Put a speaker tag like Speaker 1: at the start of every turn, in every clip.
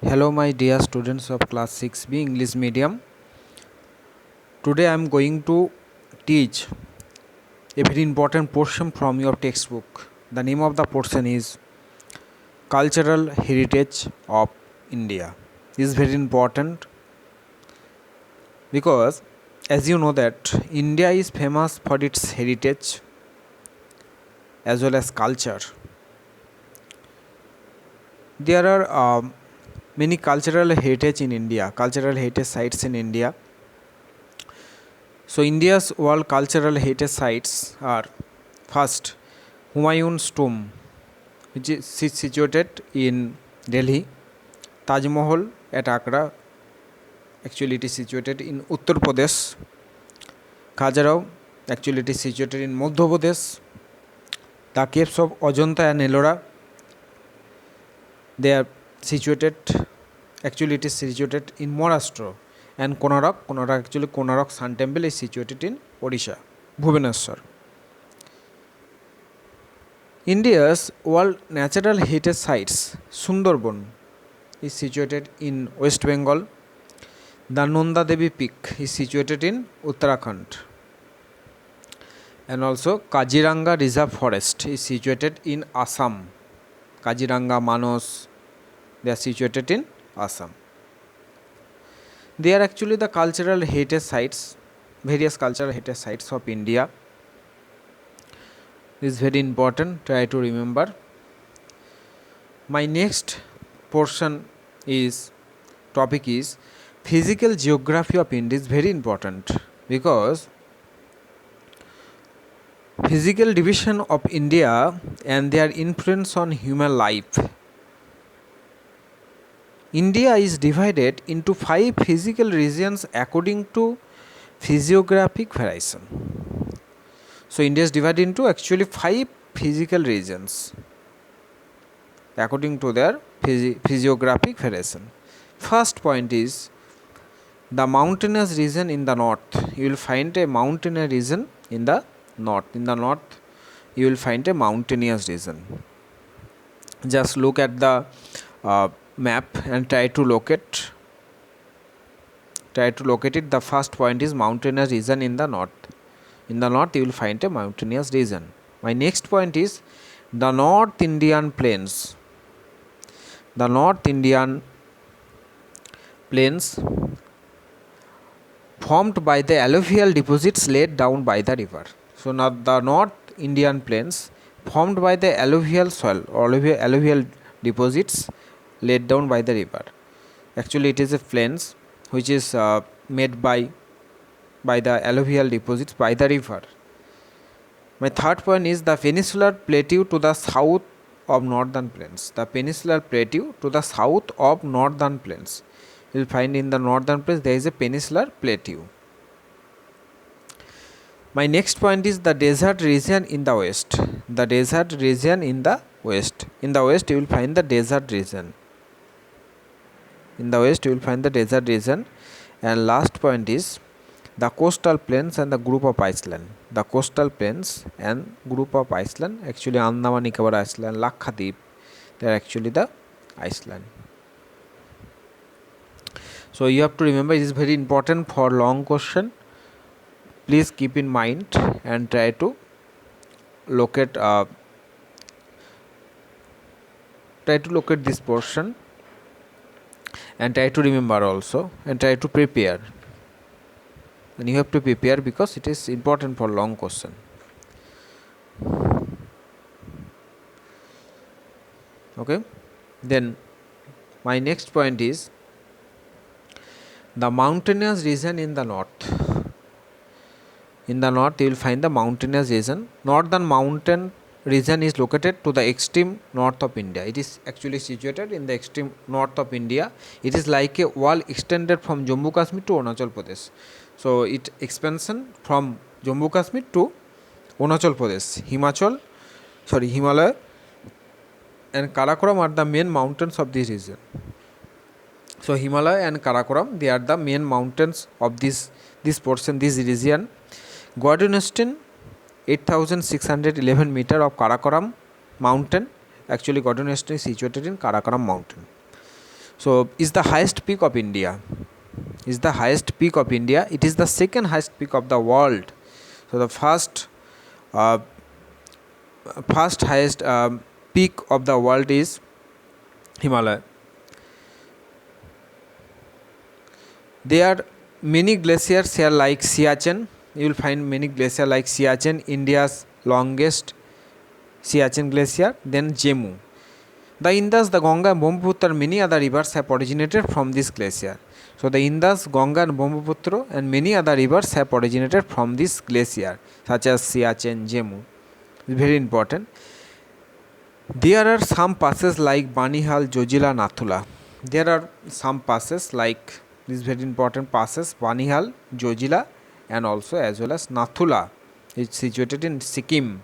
Speaker 1: Hello, my dear students of class 6B English medium. Today I am going to teach a very important portion from your textbook. The name of the portion is Cultural Heritage of India. This is very important because as you know that India is famous for its heritage as well as culture. There are many cultural heritage in India, cultural heritage sites in India. So India's world cultural heritage sites are first Humayun's tomb, which is situated in Delhi. Taj Mahal at Agra, actually it is situated in Uttar Pradesh. Khajuraho, actually it is situated in Madhya Pradesh. The caves of Ajanta and Ellora, they are situated, actually it is situated in Maharashtra. And Konark Sun Temple is situated in Odisha, Bhubaneswar. India's World Natural Heritage Sites, Sundarban, is situated in West Bengal. The Nanda Devi Peak is situated in Uttarakhand. And also Kaziranga Reserve Forest is situated in Assam. Kaziranga, Manos, they are situated in Assam. They are actually the cultural heritage sites, various cultural heritage sites of India. This is very important, try to remember. My next portion topic is physical geography of India is very important because physical division of India and their influence on human life. India is divided into 5 physical regions according to physiographic variation. So India is divided into actually 5 physical regions according to their physiographic variation. First point is the mountainous region in the north. You will find a mountainous region in the north. In the north, you will find a mountainous region. Just look at the map and try to locate it. The first point is mountainous region in the north. In the north, you will find a mountainous region. My next point is the North Indian plains. The North Indian plains formed by the alluvial deposits laid down by the river. So now the North Indian plains formed by the alluvial soil or alluvial deposits laid down by the river. Actually it is a plains which is made by the alluvial deposits by the river. My third point is the peninsular plateau to the south of northern plains. The peninsular plateau to the south of northern plains. You will find in the northern plains there is a peninsular plateau. My next point is the desert region in the west. The desert region in the west. In the west you will find the desert region. In the west you will find the desert region. And last point is the coastal plains and the group of Iceland. The coastal plains and group of Iceland, actually Andaman Nicobar Island, Lakshadweep, they are actually the Iceland. So you have to remember, it is very important for long question. Please keep in mind and try to locate this portion and try to remember also and try to prepare. And you have to prepare because it is important for long question. Okay, then my next point is the mountainous region in the north. In the north you will find the mountainous region. Northern mountain region is located to the extreme north of India. It is actually situated in the extreme north of India. It is like a wall extended from Jammu Kashmir to Arunachal Pradesh. So it expansion from Jammu Kashmir to Arunachal Pradesh. Himalaya and Karakoram are the main mountains of this region. So Himalaya and Karakoram, they are the main mountains of this portion, this region. Gordon-Austin, 8,611 meter of Karakoram mountain. Actually Gordon-Austin is situated in Karakoram mountain. So is the highest peak of India. Is the highest peak of India. It is the second highest peak of the world. So the first highest peak of the world is Himalaya. There are many glaciers here like Siachen. You will find many glaciers like Siachen, India's longest Siachen glacier, then Jemu. The Indus, the Ganga and Brahmaputra and many other rivers have originated from this glacier. So the Indus, Ganga and Brahmaputra and many other rivers have originated from this glacier such as Siachen, Jemu. It's very important. There are some passes like Banihal, Jojila, Nathula. There are some passes like these very important passes, Banihal, Jojila and also as well as Nathula. It's situated in Sikkim.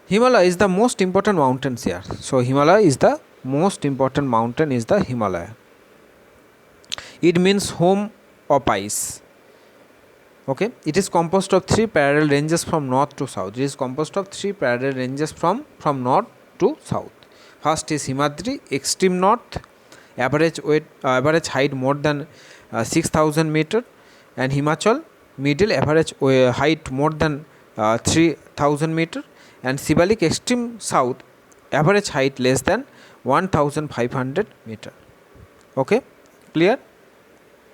Speaker 1: Himalaya is the most important mountains here. So Himalaya is the most important mountain is the Himalaya. It means home of ice. Okay, it is composed of 3 parallel ranges from north to south. It is composed of 3 parallel ranges from north to south. First is Himadri, extreme north, average height more than 6,000 meter, and Himachal, middle, average height more than 3,000 meter, and Sibalik, extreme south, average height less than 1,500 meter. Okay, clear?